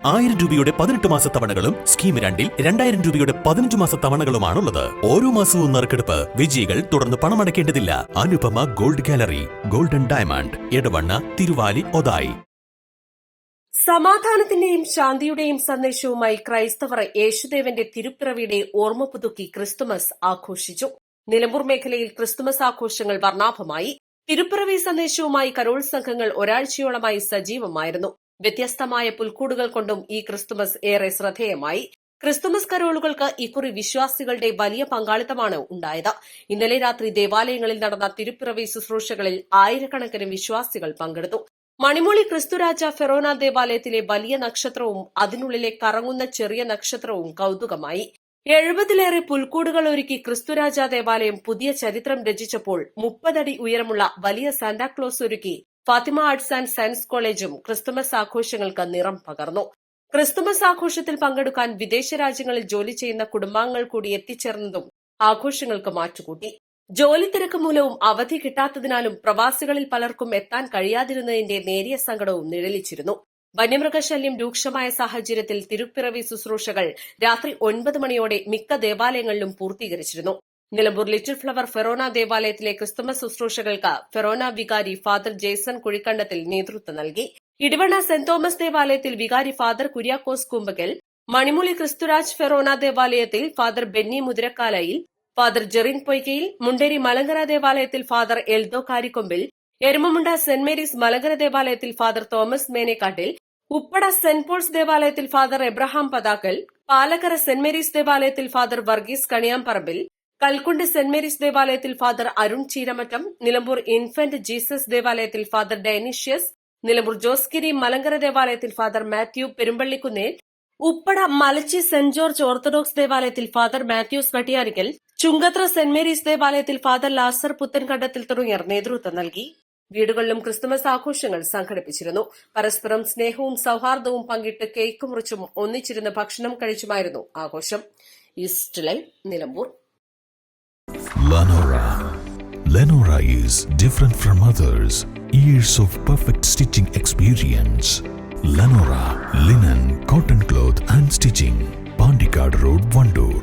1000 രൂപയുടെ 18 മാസ തവണകളും സ്കീം 2-ൽ 2000 രൂപയുടെ 15 മാസ തവണകളുമാണുള്ളത്. ഓരോ മാസവും നറുക്കെടുപ്പ്. വിജയികൾ തുടർന്ന് പണമടയ്ക്കേണ്ടതില്ല. Anupama gold gallery, golden diamond, Edavanna, Thiruvali, Othayi. സമാധാനത്തിന്റെയും ശാന്തിയുടെയും സന്ദേശവുമായി ക്രൈസ്തവർ യേശുദേവന്റെ തിരുപ്പിറവിയുടെ ഓർമ്മ പുതുക്കി ക്രിസ്തുമസ് ആഘോഷിച്ചു. നിലമ്പൂർ മേഖലയിൽ ക്രിസ്തുമസ് ആഘോഷങ്ങൾ വർണ്ണാഭമായി. തിരുപ്പിറവി സന്ദേശവുമായി കരോൾ സംഘങ്ങൾ ഒരാഴ്ചയോളമായി സജീവമായിരുന്നു. വ്യത്യസ്തമായ പുൽക്കൂടുകൾ കൊണ്ടും ഈ ക്രിസ്തുമസ് ഏറെ ശ്രദ്ധേയമായി. ക്രിസ്തുമസ് കരോളുകൾക്ക് ഇക്കുറി വിശ്വാസികളുടെ വലിയ പങ്കാളിത്തമാണ് ഉണ്ടായത്. ഇന്നലെ രാത്രി ദേവാലയങ്ങളിൽ നടന്ന തിരുപ്പിറവി ശുശ്രൂഷകളിൽ ആയിരക്കണക്കിന് വിശ്വാസികൾ പങ്കെടുത്തു. മണിമൂളി ക്രിസ്തുരാജ ഫെറോന ദേവാലയത്തിലെ വലിയ നക്ഷത്രവും അതിനുള്ളിലെ കറങ്ങുന്ന ചെറിയ നക്ഷത്രവും കൌതുകമായി. 70-ലേറെ പുൽക്കൂടുകൾ ഒരുക്കി ക്രിസ്തുരാജ ദേവാലയം പുതിയ ചരിത്രം രചിച്ചപ്പോൾ 30 അടി ഉയരമുള്ള വലിയ സാന്താക്ലോസ് ഒരുക്കി ഫാത്തിമ ആർട്സ് ആൻഡ് സയൻസ് കോളേജും ക്രിസ്തുമസ് ആഘോഷങ്ങൾക്ക് നിറം പകർന്നു. ക്രിസ്തുമസ് ആഘോഷത്തിൽ പങ്കെടുക്കാൻ വിദേശ രാജ്യങ്ങളിൽ ജോലി ചെയ്യുന്ന കുടുംബാംഗങ്ങൾ കൂടി എത്തിച്ചേർന്നതും ആഘോഷങ്ങൾക്ക് മാറ്റുകൂട്ടി. ജോലി തിരക്ക് മൂലവും അവധി കിട്ടാത്തതിനാലും പ്രവാസികളിൽ പലർക്കും എത്താൻ കഴിയാതിരുന്നതിന്റെ നേരിയ സങ്കടവും നിഴലിച്ചിരുന്നു. വന്യമൃഗശല്യം രൂക്ഷമായ സാഹചര്യത്തിൽ തിരുപ്പിറവി ശുശ്രൂഷകൾ രാത്രി 9 മണിയോടെ മിക്ക ദേവാലയങ്ങളിലും പൂർത്തീകരിച്ചിരുന്നു. നിലമ്പൂർ ലിറ്റിൽ ഫ്ലവർ ഫെറോന ദേവാലയത്തിലെ ക്രിസ്തുമസ് ശുശ്രൂഷകൾക്ക് ഫെറോന വികാരി ഫാദർ ജേസൺ കുഴിക്കണ്ടത്തിൽ നേതൃത്വം നൽകി. ഇടിവണ്ണ സെന്റ് തോമസ് ദേവാലയത്തിൽ വികാരി ഫാദർ കുര്യാക്കോസ് കുമ്പകൽ, മണിമൂളി ക്രിസ്തുരാജ് ഫെറോന ദേവാലയത്തിൽ ഫാദർ ബെന്നി മുതിരക്കാലയിൽ, ഫാദർ ജെറിൻ പൊയ്കയിൽ, മുണ്ടേരി മലങ്കര ദേവാലയത്തിൽ father Eldho Karikombil, Erumamunda saint Mary's Malankara ദേവാലയത്തിൽ father Thomas Menekattil, Uppada saint Paul's ദേവാലയത്തിൽ father Abraham Pathakkal, Palakkara saint Mary's ദേവാലയത്തിൽ father Varghese Kaniyamparambil, Kalkund saint Mary's ദേവാലയത്തിൽ father Arun Cheeramattam, Nilambur infant Jesus ദേവാലയത്തിൽ ഫാദർ ഡൈനീഷ്യസ്, നിലമ്പൂർ ജോസ്ഗിരി മലങ്കര ദേവാലയത്തിൽ father Mathew Perumpallikunnel, Uppada Malachi saint George orthodox ദേവാലയത്തിൽ father Mathews Vattiyanikkal, Chungathara saint Mary's ദേവാലയത്തിൽ ഫാദർ ലാസർ പുത്തൻകണ്ടത്തിൽ തുടങ്ങിയവർ നേതൃത്വം നൽകി. വീടുകളിലും ക്രിസ്തുമസ് ആഘോഷങ്ങൾ സംഘടിപ്പിച്ചിരുന്നു. പരസ്പരം സ്നേഹവും സൌഹാർദ്ദവും പങ്കിട്ട് കേക്ക് മുറിച്ചും ഒന്നിച്ചിരുന്ന് ഭക്ഷണം കഴിച്ചുമായിരുന്നു ആഘോഷം. East live, Nilambur. Lenora is different from others. Years of perfect stitching experience. Lenora, linen, cotton cloth and stitching. Pandikad Road, Vandoor.